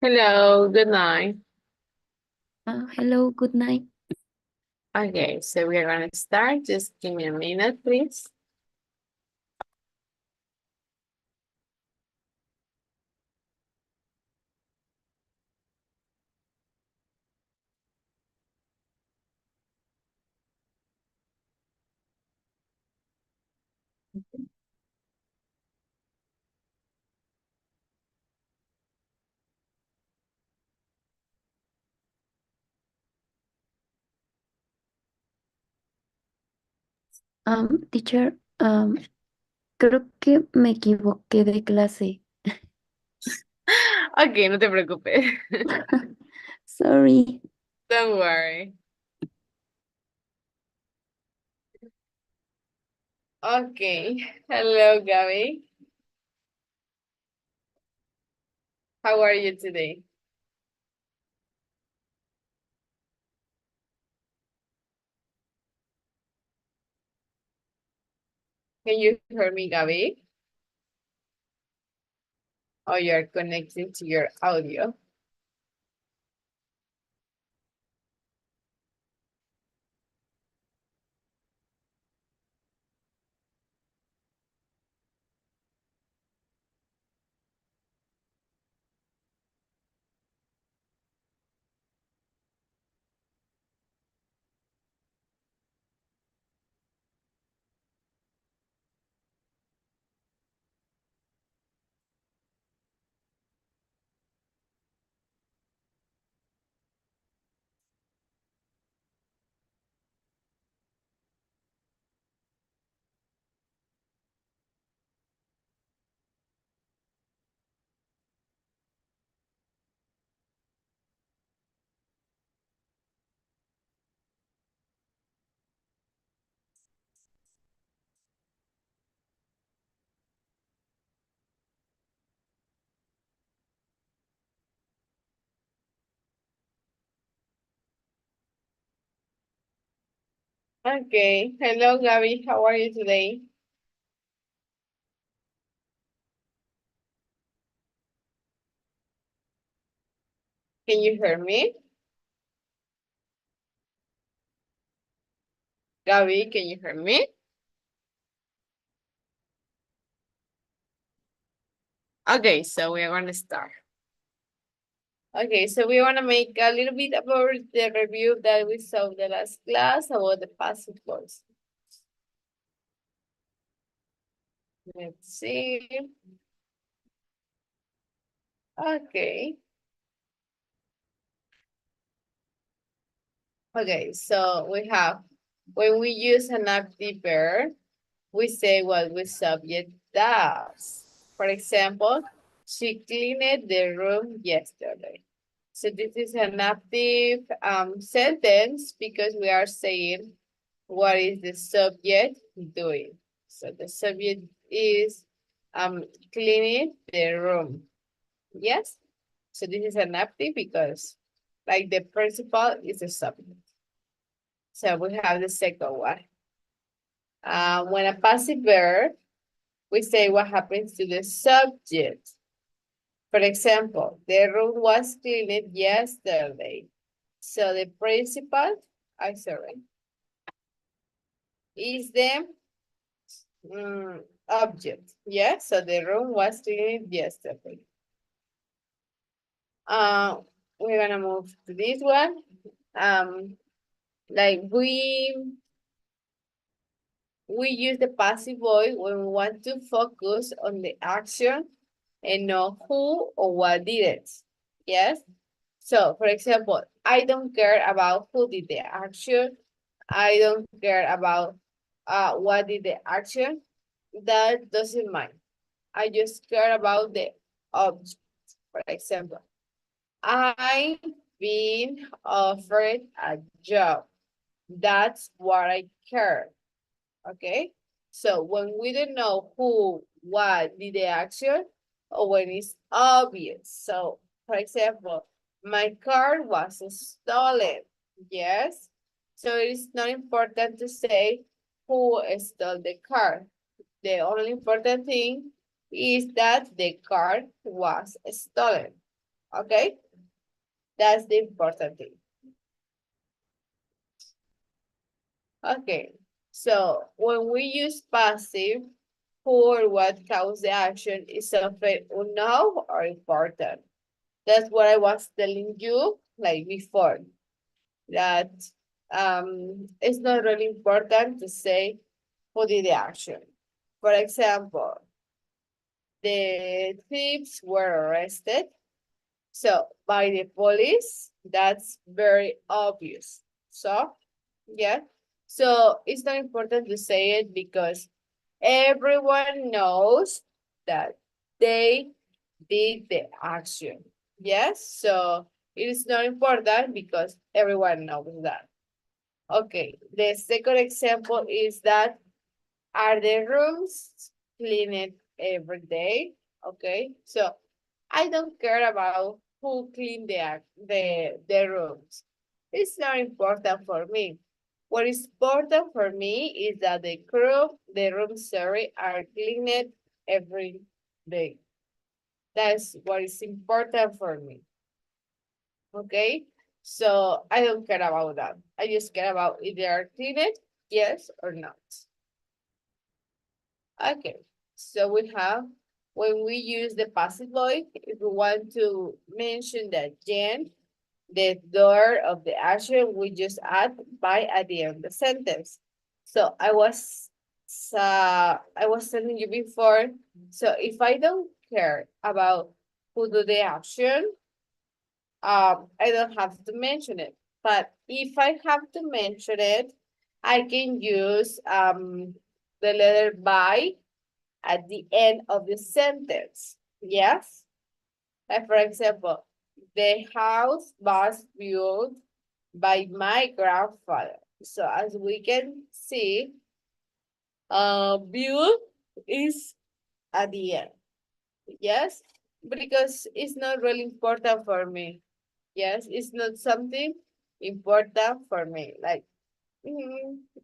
Hello, good night. Hello, good night. Okay, so we're gonna start. Just give me a minute, please. Teacher, creo que me equivoqué de clase. Okay, no te preocupes. Sorry. Don't worry. Okay, hello, Gabby. How are you today? Can you hear me, Gabby? Or you're connecting to your audio? Okay, hello, Gabby. How are you today? Can you hear me? Gabby, can you hear me? Okay, so we're gonna start. Okay, so we want to make a little bit about the review that we saw the last class about the passive voice. Let's see. Okay. Okay, so we have, when we use an active verb, we say what the subject does. For example, she cleaned the room yesterday. So this is an active sentence because we are saying what is the subject doing. So the subject is cleaning the room. Yes? So this is an active because like the principal is the subject. So we have the second one. When a passive verb, we say what happens to the subject. For example, the room was cleaned yesterday. So the principal, is the object. Yeah, so the room was cleaned yesterday. Uh, we're gonna move to this one. Like we use the passive voice when we want to focus on the action and know who or what did it. Yes? So, for example, I don't care about who did the action. I don't care about what did the action. That doesn't matter. I just care about the object. For example, I've been offered a job. That's what I care. Okay? So when we don't know who, what did the action, or when it's obvious. So, for example, my car was stolen. Yes? So it is not important to say who stole the car. The only important thing is that the car was stolen. Okay, that's the important thing. Okay, so when we use passive, who or what caused the action is often unknown or important. That's what I was telling you like before, that it's not really important to say who did the action. For example, the thieves were arrested. So by the police, that's very obvious. So, yeah. So it's not important to say it because everyone knows that they did the action. Yes, so it is not important because everyone knows that. Okay, the second example is that are the rooms cleaned every day? Okay, so I don't care about who cleaned the rooms. It's not important for me. What is important for me is that the rooms, sorry, are cleaned every day. That's what is important for me. Okay, so I don't care about that. I just care about if they are cleaned, yes or not. Okay, so we have, when we use the passive voice, if we want to mention that Jen, the door of the action, we just add by at the end of the sentence. So I was telling you before, so if I don't care about who do the action, I don't have to mention it. But if I have to mention it, I can use the letter by at the end of the sentence. Yes? Like for example, the house was built by my grandfather. So as we can see, build is at the end. Yes? Because it's not really important for me. Yes, it's not something important for me. Like,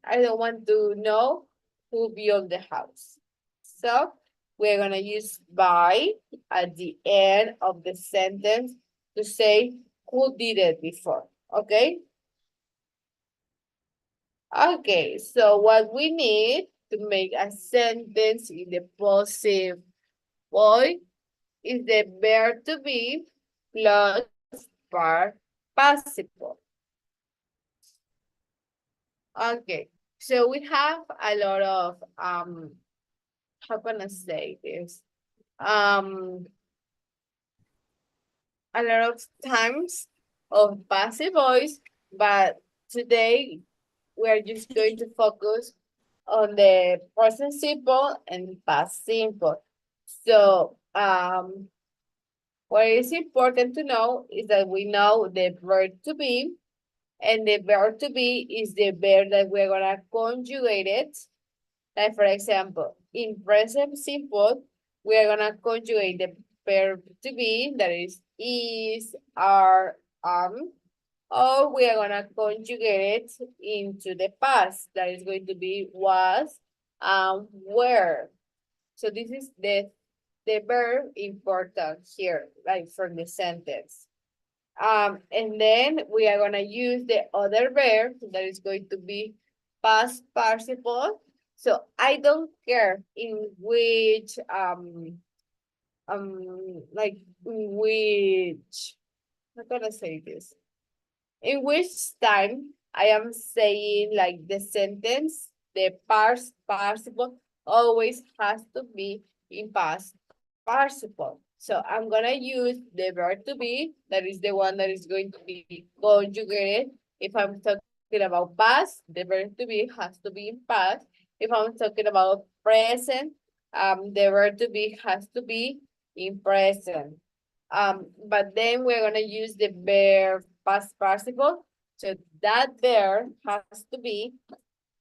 I don't want to know who built the house. So we're gonna use by at the end of the sentence to say who did it before. Okay? Okay, so what we need to make a sentence in the possessive voice is the verb to be plus participle. Okay, so we have a lot of how can I say this? Um a lot of times of passive voice, but today we are just going to focus on the present simple and past simple. So what is important to know is that we know the verb to be, and the verb to be is the verb that we're gonna conjugate it. Like for example, in present simple, we are gonna conjugate the verb to be, that is, are, or we are gonna conjugate it into the past, that is going to be was, were. So this is the verb important here, like from the sentence. And then we are gonna use the other verb that is going to be past participle. So I don't care in which like in which, how can I say this? In which time I am saying like the sentence, the past participle always has to be in past participle. So I'm gonna use the verb to be, that is the one that is going to be conjugated. If I'm talking about past, the verb to be has to be in past. If I'm talking about present, the verb to be has to be in present. But then we're gonna use the verb past participle. So that verb has to be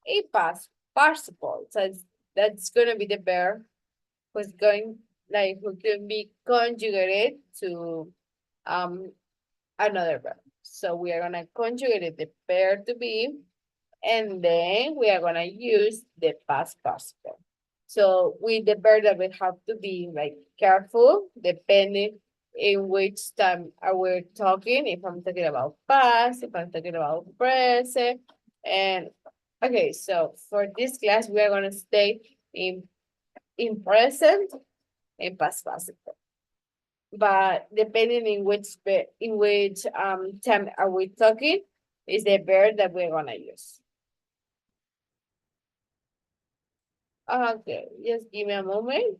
a past participle. So that's gonna be the verb who's going, like, who can be conjugated to another verb. So we are gonna conjugate the verb to be, and then we are gonna use the past participle. So with the verb that we have to be like careful, depending in which time are we talking, if I'm talking about past, if I'm talking about present, and okay, so for this class, we are gonna stay in present and past participle. But depending in which time are we talking, is the verb that we're gonna use. Okay, just give me a moment.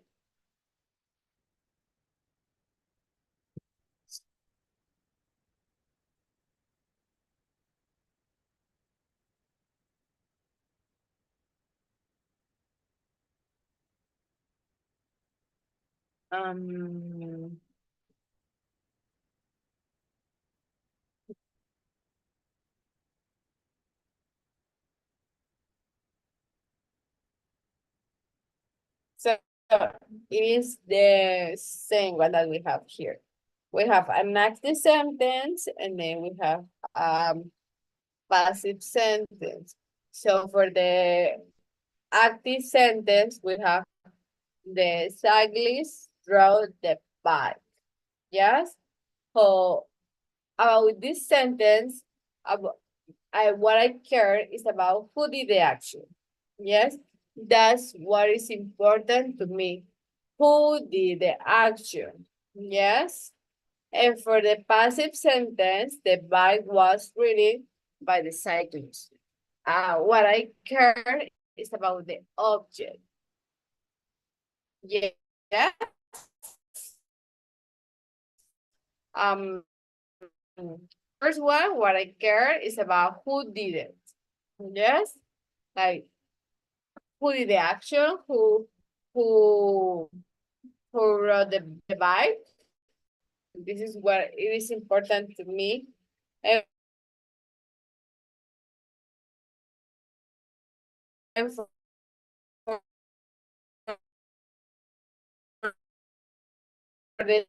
Um, so it is the same one that we have here. We have an active sentence and then we have passive sentence. So for the active sentence, we have the cyclist rode the bike. Yes. So about this sentence, about, what I care is about who did the action. Yes, that's what is important to me. Who did the action? Yes. And for the passive sentence, the bike was ridden by the cyclist. What I care is about the object. Yeah. Um, first one, what I care is about who did it. Yes, like who did the action, who who rode the bike. This is what it is important to me. And for the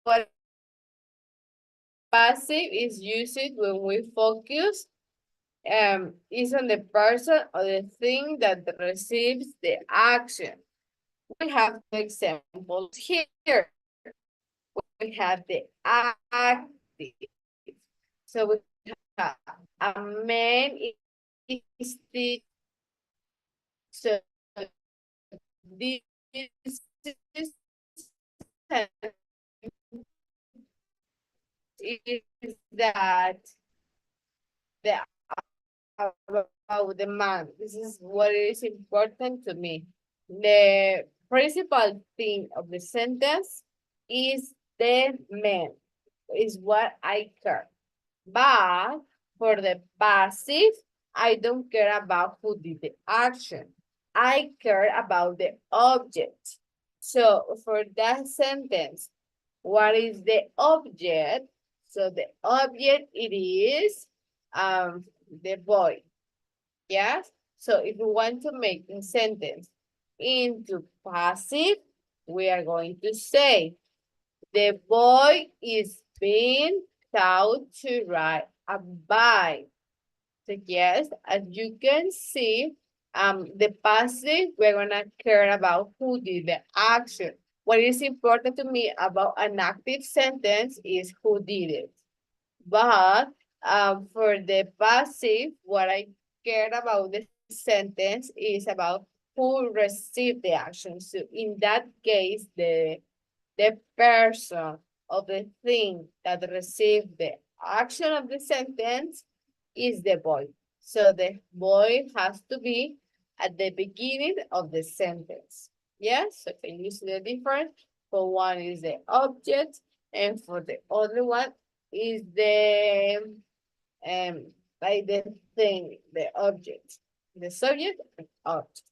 what passive is used when we focus is on the person or the thing that receives the action. We have two examples here. We have the active. So we have a man is the so this is that the about the man. This is what is important to me. The principal thing of the sentence is the man, is what I care. But for the passive, I don't care about who did the action. I care about the object. So for that sentence, what is the object? So the object it is the boy. Yes. So if we want to make the sentence into passive, we are going to say the boy is being taught to ride a bike. So yes, as you can see, the passive, we're gonna care about who did the action. What is important to me about an active sentence is who did it. But for the passive, what I care about the sentence is about who received the action. So in that case, the person of the thing that received the action of the sentence is the boy. So the boy has to be at the beginning of the sentence. Yes, so can you see the difference? For one is the object, and for the other one is the like the thing, the object, the subject and object.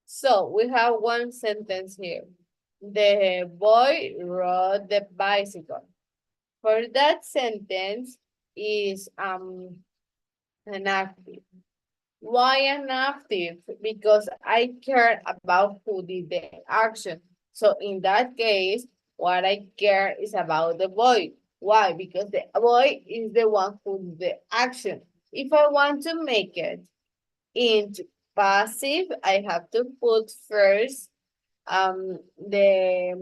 So we have one sentence here. The boy rode the bicycle. For that sentence is an active. Why an active? Because I care about who did the action. So in that case, what I care is about the boy. Why? Because the boy is the one who did the action. If I want to make it into passive, I have to put first the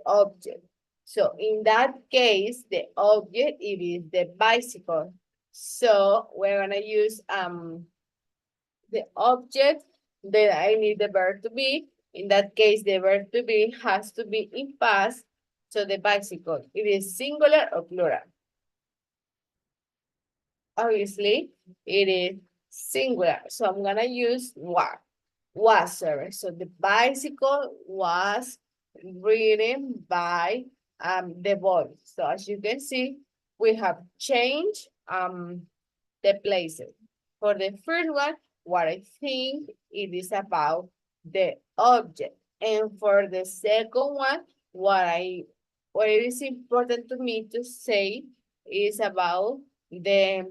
object. So in that case, the object it is the bicycle. So we're gonna use the object, then I need the verb to be. In that case, the verb to be has to be in past. So the bicycle, it is singular or plural. Obviously, it is singular. So I'm gonna use was, sorry. So the bicycle was ridden by the boy. So as you can see, we have changed the places. For the first one, what I think it is about the object. And for the second one, what it is important to me to say is about the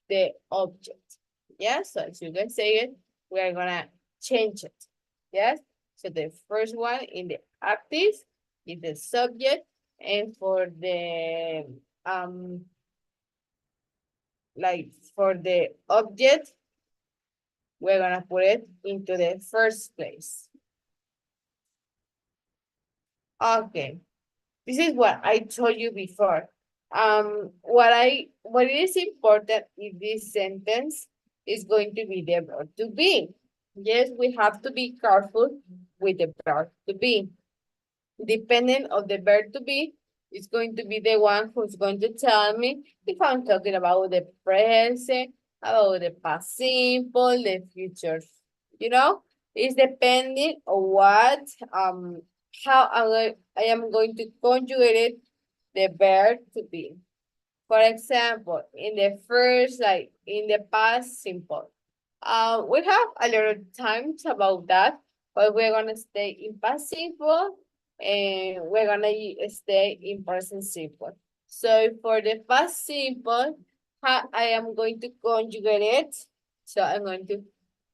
the object. Yes, so as you can say it, we are gonna change it. Yes, so the first one in the active is the subject, and for the like for the object, we're gonna put it into the first place. Okay, this is what I told you before. What is important in this sentence is going to be the verb to be. Yes, we have to be careful with the verb to be. Depending on the verb to be, it's going to be the one who's going to tell me if I'm talking about the present, about the past simple, the future. You know, it's depending on what how I am going to conjugate the verb to be. For example, in the first, like in the past simple, we have a lot of times about that, but we're gonna stay in past simple and we're gonna stay in present simple. So for the past simple, I am going to conjugate it. So I'm going to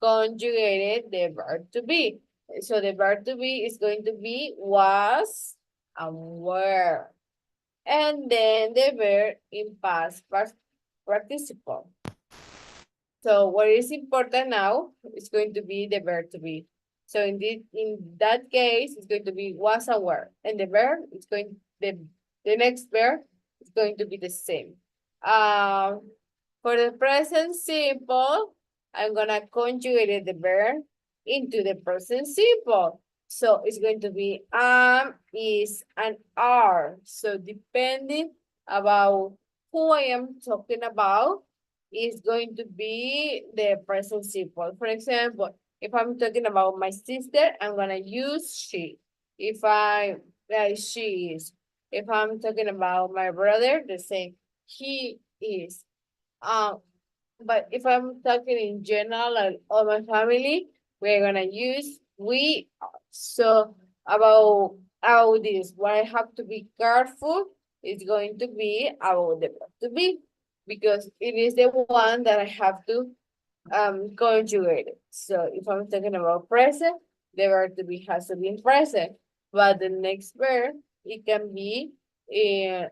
conjugate it, the verb to be. So the verb to be is going to be was and were. And then the verb in past participle. So what is important now is going to be the verb to be. So in that case, it's going to be was and were. And the verb is going the next verb is going to be the same. For the present simple, I'm gonna conjugate the verb into the present simple. So it's going to be is, and are. So depending about who I am talking about, is going to be the present simple. For example, if I'm talking about my sister, I'm gonna use she. If she is. If I'm talking about my brother, the same. He is. Um, but if I'm talking in general, like all my family, we're gonna use we are. So about this, what I have to be careful is going to be about the verb to be, because it is the one that I have to conjugate it. So if I'm talking about present, the verb to be has to be in present, but the next verb it can be in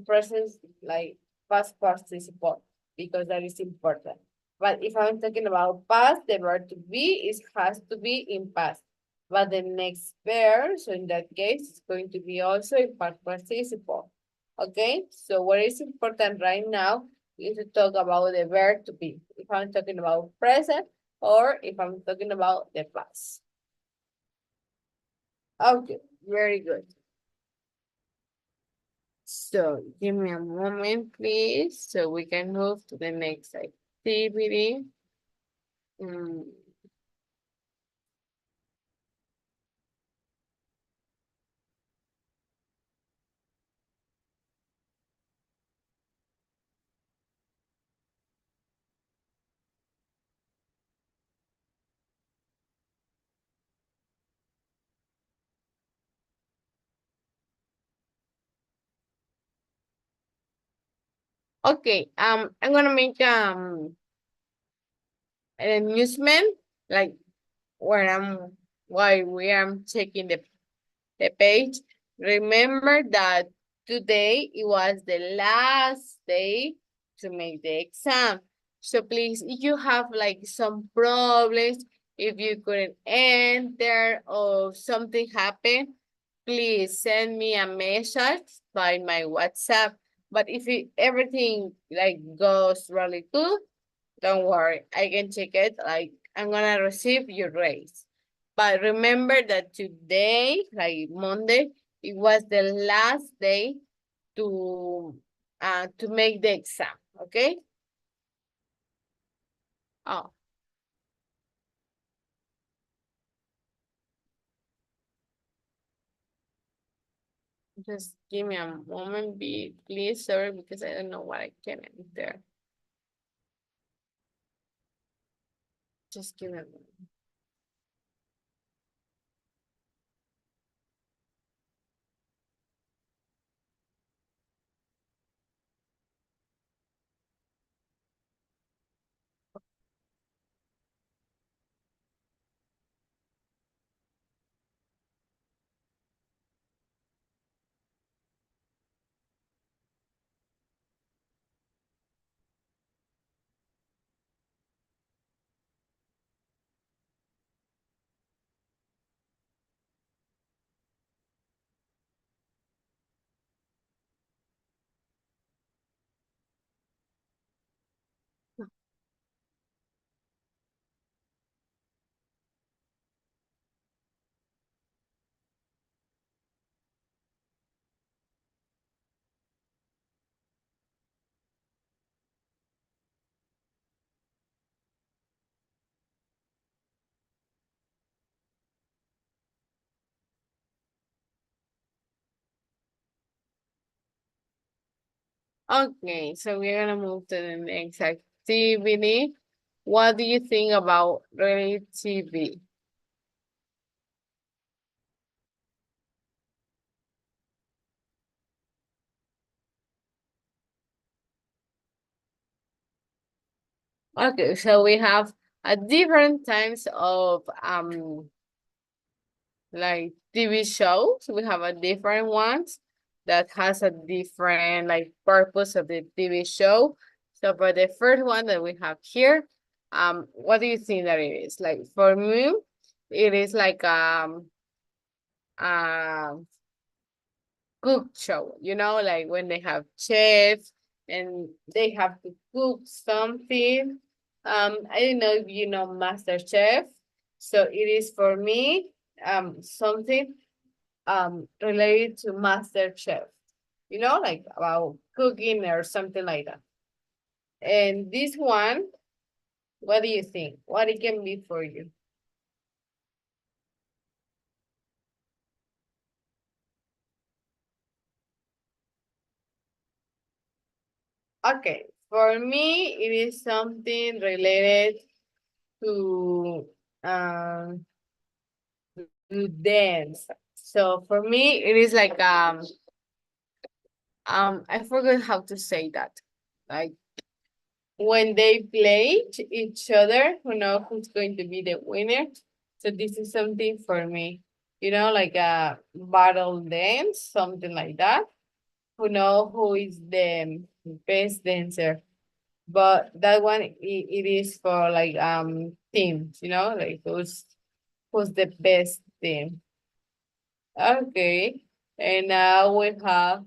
present, like past participle, because that is important. But if I'm talking about past, the verb to be is has to be in past. But the next verb, so in that case, it's going to be also in past participle. Okay, so what is important right now is to talk about the verb to be. If I'm talking about present or if I'm talking about the past. Okay, very good. So give me a moment, please, so we can move to the next activity. Mm, Okay, I'm gonna make an amusement, like where I'm while we are taking the page. Remember that today it was the last day to make the exam. So please, if you have like some problems, if you couldn't enter or something happened, please send me a message by my WhatsApp. But if everything like goes really good, don't worry, I can check it. Like I'm gonna receive your raise. But remember that today, like Monday, it was the last day to make the exam. Okay. Oh, just give me a moment, please, sorry, because I don't know what I can enter. Just give me a moment. Okay, so we're gonna move to the next activity. What do you think about relativity? Okay, so we have a different types of like TV shows. We have a different ones that has a different like purpose of the TV show. So for the first one that we have here, what do you think that it is? Like for me, it is like um cook show, like when they have chefs and they have to cook something. I don't know if you know Master Chef. So it is for me something related to Master Chef, like about cooking or something like that. And this one, what do you think? What it can be for you? Okay, for me, it is something related to um to dance. So for me, it is like I forgot how to say that. Like when they play each other, who know who's going to be the winner. So this is something for me, like a battle dance, something like that. Who know who is the best dancer. But that one it is for like teams, like who's the best team. Okay. And now we have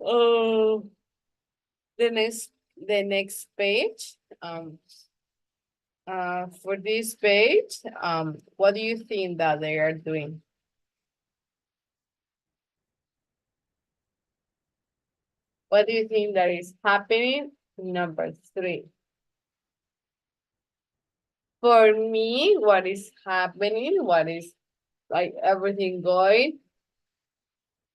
oh the next page. For this page, what do you think that they are doing? What do you think that is happening? Number 3. For me, what is happening, what is like everything going,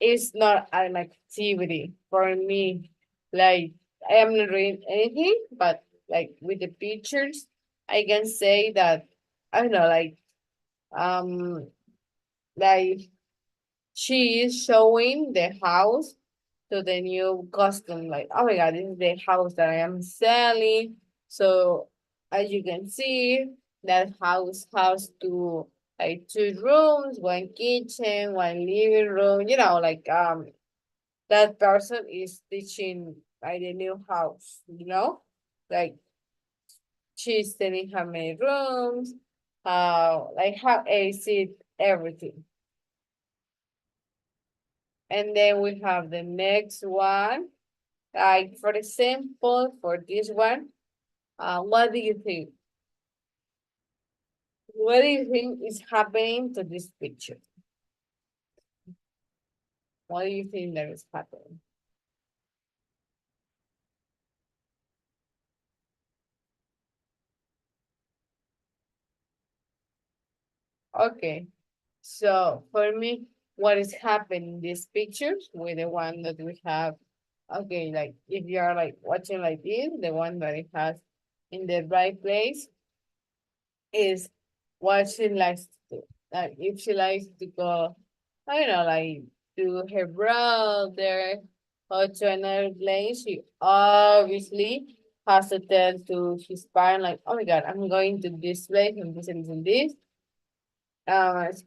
is not an activity for me. Like I am not reading anything, but like with the pictures, I can say that I don't know, um, like she is showing the house to the new customer. Like, oh my God, this is the house that I am selling. So as you can see, that house has to like 2 rooms, one kitchen, one living room, like that person is teaching like the new house, like she's telling how many rooms, how AC, everything. And then we have the next one. Like for example, for this one, what do you think? What do you think is happening to this picture? What do you think that is happening? Okay, so for me, what is happening in these pictures with the one that we have? Okay, like if you are like watching like this, the one that it has in the right place is what she likes to do. Like if she likes to go, I don't know, like to her brother or to another place, she obviously has to tell to his parent, like, oh my god, I'm going to this place and this and this and this.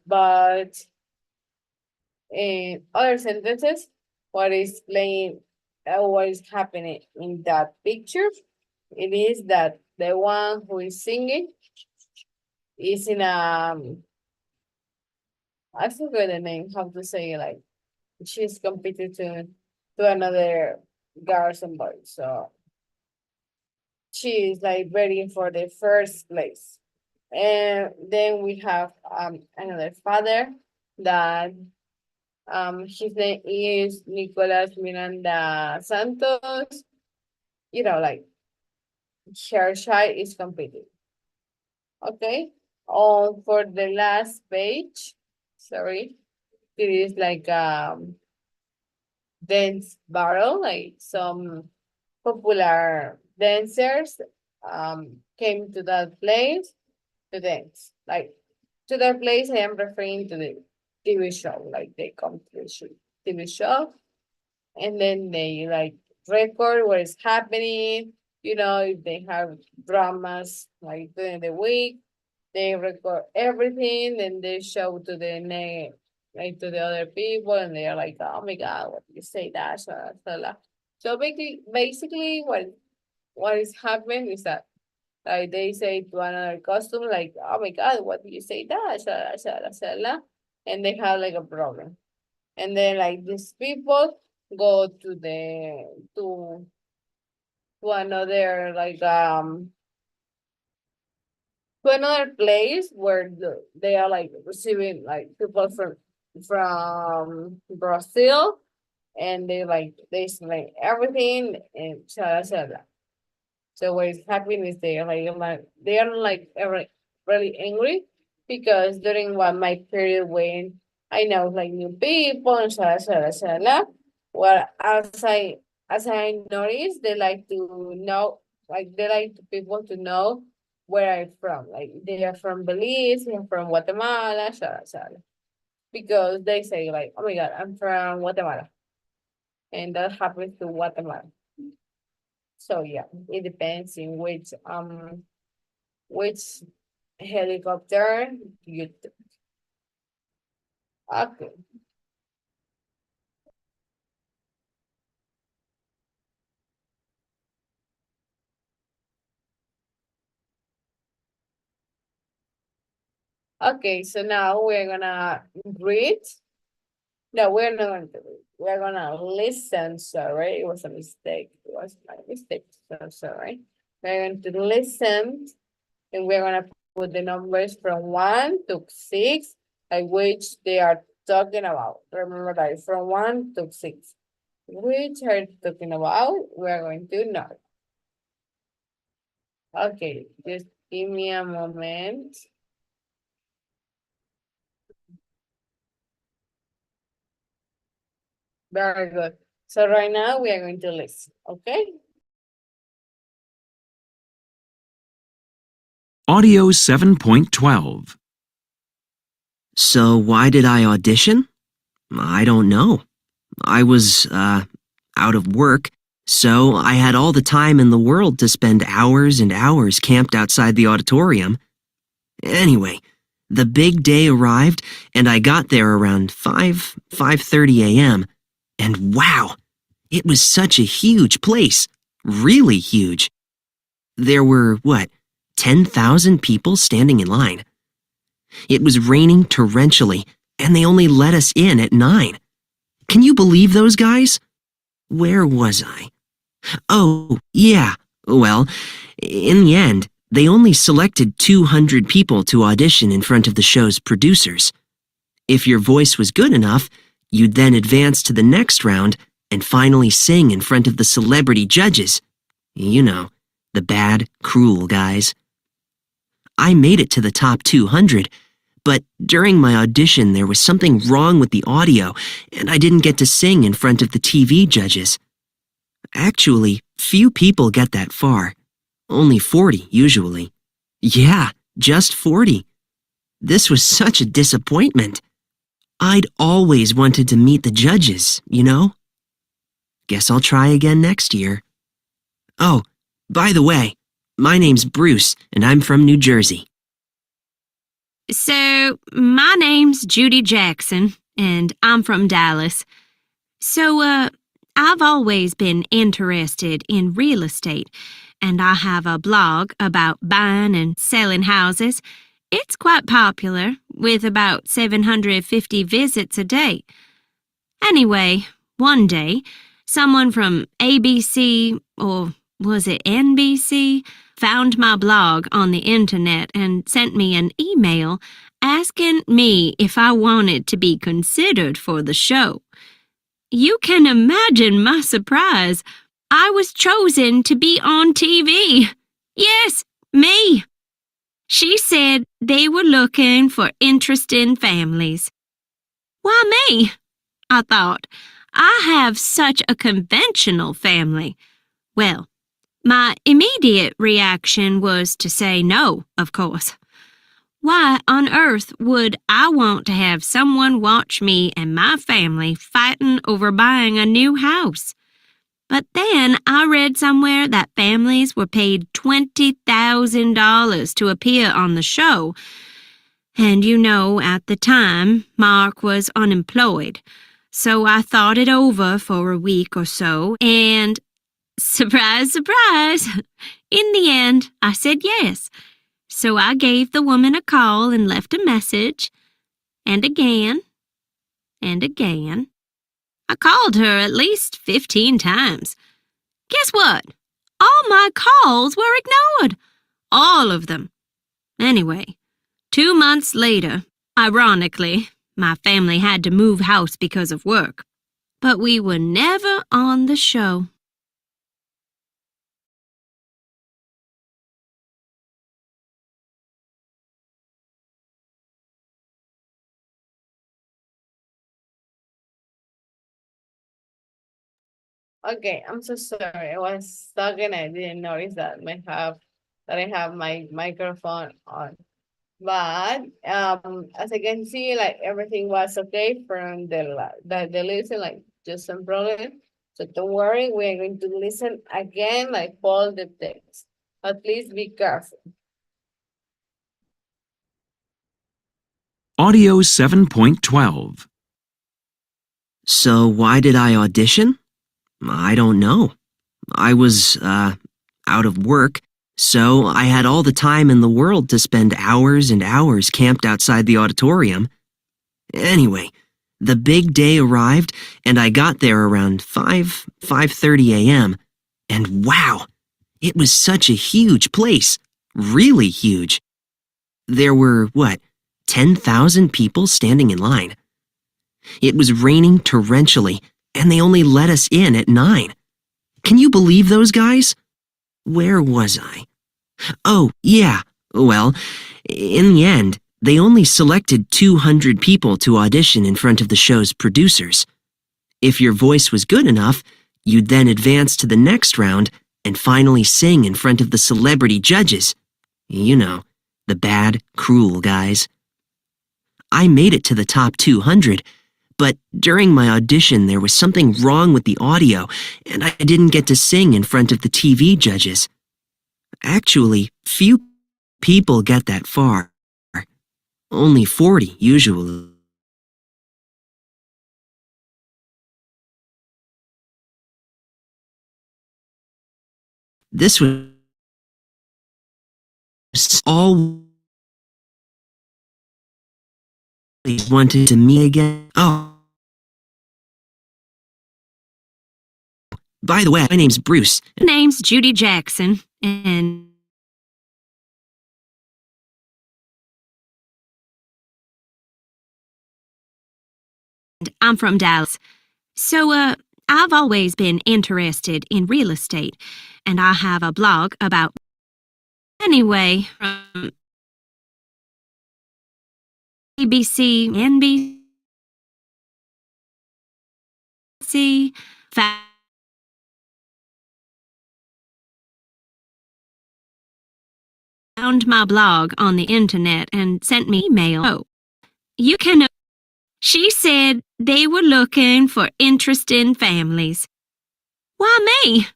But in other sentences, what is playing, what is happening in that picture, it is that the one who is singing is in I forgot the name, how to say it, like she's competing to another girls and boys. So she is like waiting for the first place. And then we have another father that his name is Nicolas Miranda Santos. Like her child is competing. Okay. For the last page, sorry, it is like dance battle, like some popular dancers came to that place to dance. Like to that place, I am referring to the TV show. Like they come to the TV show, and then they like record what is happening. If they have dramas like during the week, they record everything and they show to the like to the other people, and they are like, oh my god, what did you say that? So basically, what is happening is that like they say to another customer, like, oh my god, what did you say that? And they have like a problem. And then like these people go to another like to another place where they are like receiving like people from Brazil, and they explain everything and shala. So what is happening is they are like really angry because during my period when I know like new people and shala. Well, as I noticed, they like to know, like they like people to know where I'm from. Like they are from Belize, they're from Guatemala, shala. Because they say like, oh my god, I'm from Guatemala, and that happens to Guatemala. So yeah, it depends in which helicopter you took. Okay. Okay, so now we're gonna read. No, we're not going to read. We're gonna listen. Sorry, it was a mistake. It was my mistake. So sorry. We're going to listen, and we're gonna put the numbers from 1 to 6, like which they are talking about. Remember that from 1 to 6. Which are talking about? We're going to know. Okay, just give me a moment. Very good. So right now we are going to listen, okay? Audio 7.12. So why did I audition? I don't know. I was, out of work, so I had all the time in the world to spend hours and hours camped outside the auditorium. Anyway, the big day arrived and I got there around 5:30 a.m. And wow, it was such a huge place. Really huge. There were, 10,000 people standing in line. It was raining torrentially, and they only let us in at 9. Can you believe those guys? Where was I? Oh, yeah. Well, in the end, they only selected 200 people to audition in front of the show's producers. If your voice was good enough, you'd then advance to the next round and finally sing in front of the celebrity judges. You know, the bad, cruel guys. I made it to the top 200, but during my audition there was something wrong with the audio and I didn't get to sing in front of the TV judges. Actually, few people get that far. Only 40 usually. Yeah, just 40. This was such a disappointment. I'd always wanted to meet the judges, you know? Guess I'll try again next year. Oh, by the way, my name's Bruce and I'm from New Jersey. So, my name's Judy Jackson, and I'm from Dallas. So, I've always been interested in real estate, and I have a blog about buying and selling houses. It's quite popular, with about 750 visits a day. Anyway, one day, someone from ABC, or was it NBC, found my blog on the internet and sent me an email asking me if I wanted to be considered for the show. You can imagine my surprise. I was chosen to be on TV. Yes, me. She said they were looking for interesting families. Why me? I thought. I have such a conventional family. Well, my immediate reaction was to say no, of course. Why on earth would I want to have someone watch me and my family fighting over buying a new house? But then I read somewhere that families were paid $20,000 to appear on the show. And you know, at the time, Mark was unemployed. So I thought it over for a week or so, and surprise, surprise! In the end, I said yes. So I gave the woman a call and left a message. And again. And again. I called her at least 15 times. Guess what? All my calls were ignored. All of them. Anyway, 2 months later, ironically, my family had to move house because of work. But we were never on the show. Okay, I'm so sorry. I was stuck and I didn't notice that I have my microphone on. But as I can see, like everything was okay from the listen, like just some problem. So don't worry, we're going to listen again, like all the text. But please be careful. Audio 7.12. So why did I audition? I don't know. I was, out of work, so I had all the time in the world to spend hours and hours camped outside the auditorium. Anyway, the big day arrived and I got there around 5:30 a.m. And wow, it was such a huge place. Really huge. There were, 10,000 people standing in line. It was raining torrentially, and they only let us in at 9. Can you believe those guys? Where was I? Oh, yeah. Well, in the end, they only selected 200 people to audition in front of the show's producers. If your voice was good enough, you'd then advance to the next round and finally sing in front of the celebrity judges. You know, the bad, cruel guys. I made it to the top 200, but during my audition there was something wrong with the audio and I didn't get to sing in front of the TV judges. Actually, few people get that far. only 40 usually. This was all wanted to meet again. Oh, by the way, my name's Bruce. Name's Judy Jackson, and I'm from Dallas. So, I've always been interested in real estate, and I have a blog about. Anyway, from ABC, NBC, found my blog on the internet and sent me email. Oh, you can. She said they were looking for interesting families. Why me?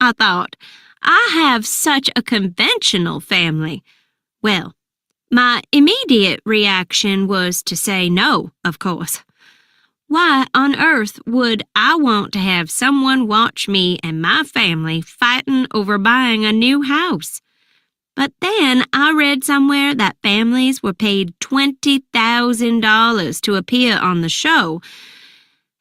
I thought. I have such a conventional family. Well, my immediate reaction was to say no, of course. Why on earth would I want to have someone watch me and my family fighting over buying a new house? But then I read somewhere that families were paid $20,000 to appear on the show.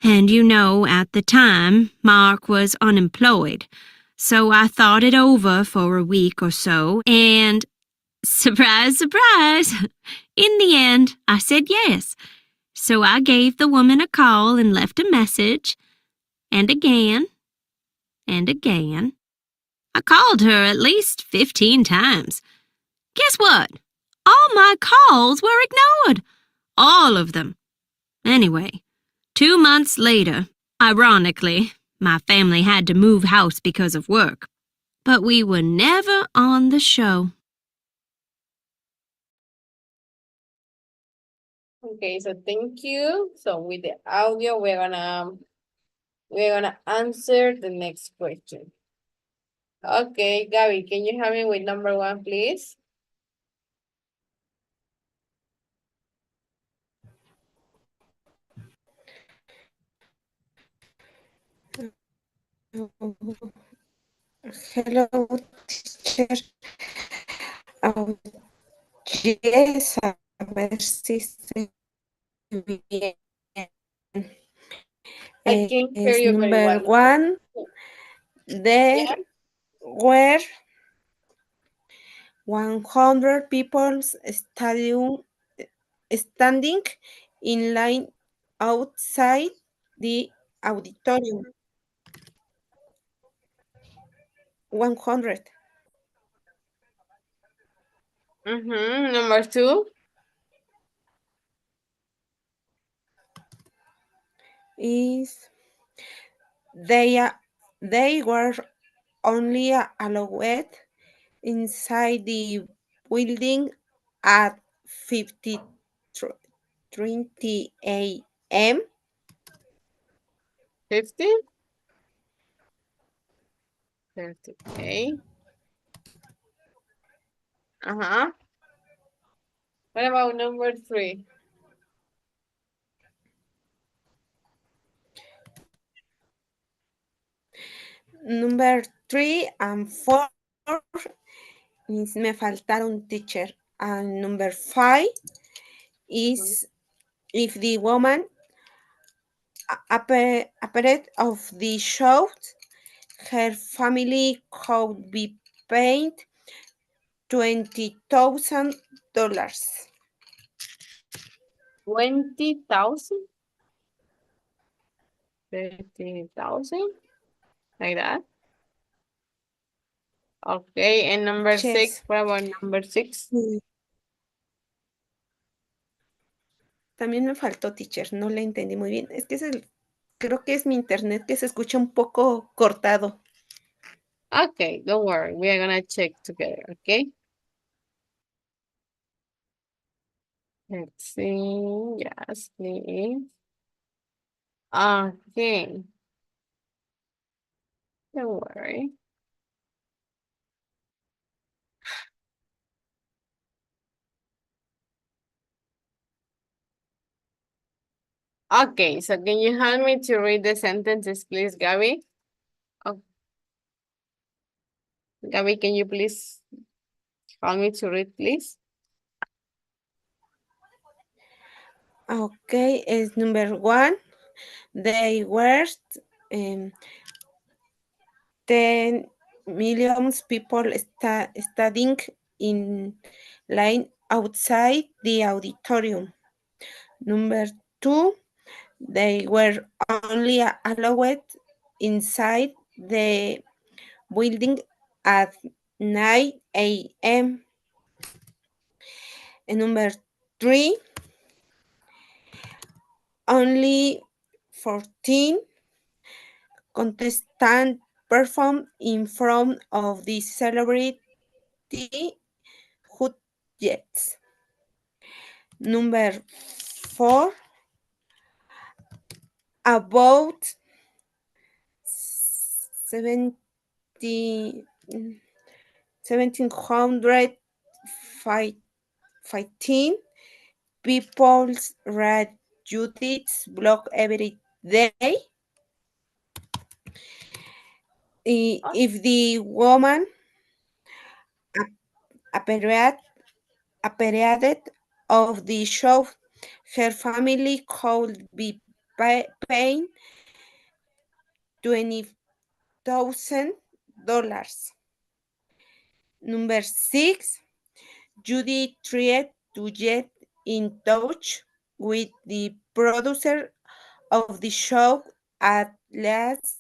And you know, at the time, Mark was unemployed. So I thought it over for a week or so, and surprise, surprise, in the end, I said yes. So I gave the woman a call and left a message, and again, and again. I called her at least 15 times. Guess what? All my calls were ignored. All of them. Anyway, 2 months later, ironically, my family had to move house because of work. But we were never on the show. Okay, so thank you. So with the audio, we're gonna answer the next question. Okay, Gabby, can you help me with number 1, please? Hello, teacher. Oh, yes, a ver si estoy bien. I can't hear Es you very number well. one. There Yeah. were 100 people standing in line outside the auditorium. 100 Number 2. is they were only allowed inside the building at 50:20 a.m. 50. 30. Okay. Uh-huh. What about number 3? Number 3 and 4 means me faltaron teacher. And number 5 is if the woman appeared of the show, her family could be paid $20,000. 20,000? 30,000? Like that? Okay, and number 6. Yes. What about number 6? También me faltó teacher, no le entendí muy bien. Es que creo que es mi internet que se escucha un poco cortado. Okay, don't worry. We are gonna check together, okay? Let's see. Yes, please. Okay. Don't worry. Okay, so can you help me to read the sentences, please, Gabby? Oh, Gabby, can you please help me to read, please? Okay, is number 1. They were 10 million people studying in line outside the auditorium. Number 2, they were only allowed inside the building at 9 a.m. And number 3, only 14 contestants performed in front of the celebrity Hood Jets. Number 4, about 1715 people read Judith's blog every day. If the woman appeared of the show, her family could be paying $20,000. Number 6, Judy tried to get in touch with the producer of the show at least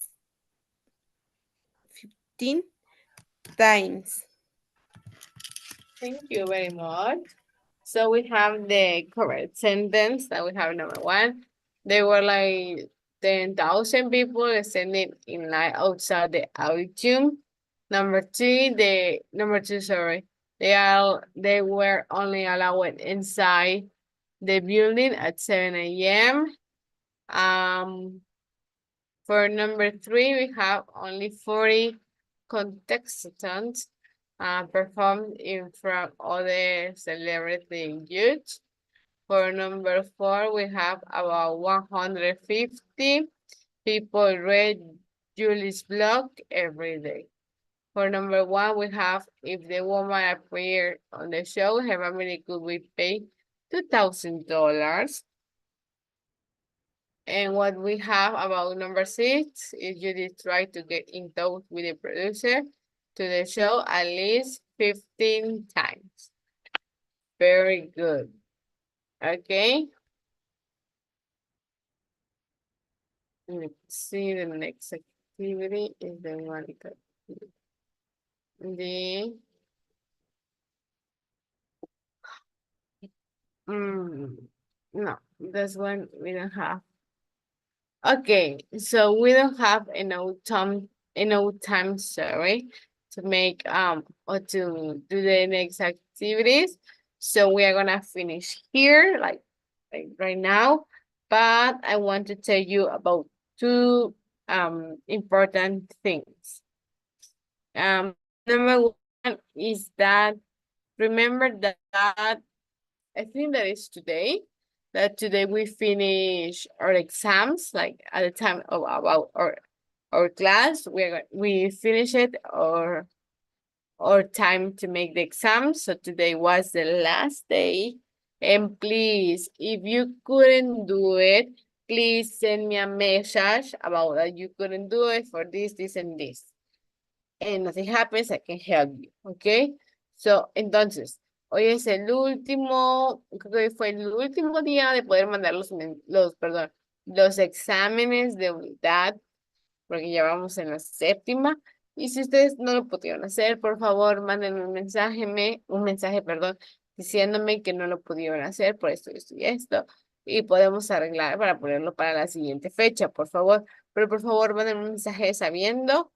15 times. Thank you very much. So we have the correct sentence that we have number 1. They were like 10,000 people standing in line outside the auditorium. Number 2, sorry. They were only allowed inside the building at 7 a.m. For number 3, we have only 40 contestants performed in front of the celebrity judge. For number 4, we have about 150 people read Julie's blog every day. For number 1, we have if the woman appeared on the show, her family could be paid $2,000. And what we have about number 6 is Judy tried to get in touch with the producer to the show at least 15 times. Very good. Okay. Let's see, the next activity is the one that the no, this one we don't have. Okay, so we don't have enough time, sorry, to make or to do the next activities. So we are gonna finish here, like right now. But I want to tell you about 2 important things. Number 1 is that remember that I think that is today. That today we finish our exams, like at the time of about our class, we finish it or time to make the exam. So today was the last day. And please, if you couldn't do it, please send me a message about that you couldn't do it for this, and this. And nothing happens, I can help you, okay? So, entonces, hoy es el último, creo que hoy fue el último día de poder mandar los exámenes de unidad, porque ya vamos en la 7ª. Y si ustedes no lo pudieron hacer, por favor, mándenme un mensaje, perdón, diciéndome que no lo pudieron hacer por esto y esto. Y podemos arreglar para ponerlo para la siguiente fecha, por favor. Pero por favor, mándenme un mensaje sabiendo.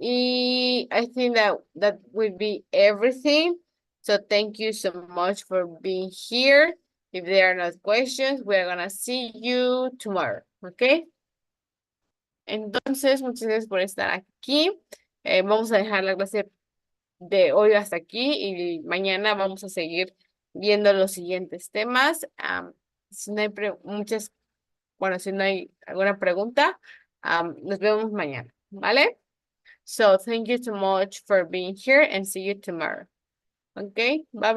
Y I think that will be everything. So thank you so much for being here. If there are no questions, we're gonna see you tomorrow, okay? Entonces, muchas gracias por estar aquí. Vamos a dejar la clase de hoy hasta aquí y mañana vamos a seguir viendo los siguientes temas. Si no hay muchas bueno, si no hay alguna pregunta, nos vemos mañana, ¿vale? So, thank you so much for being here and see you tomorrow. Okay, bye.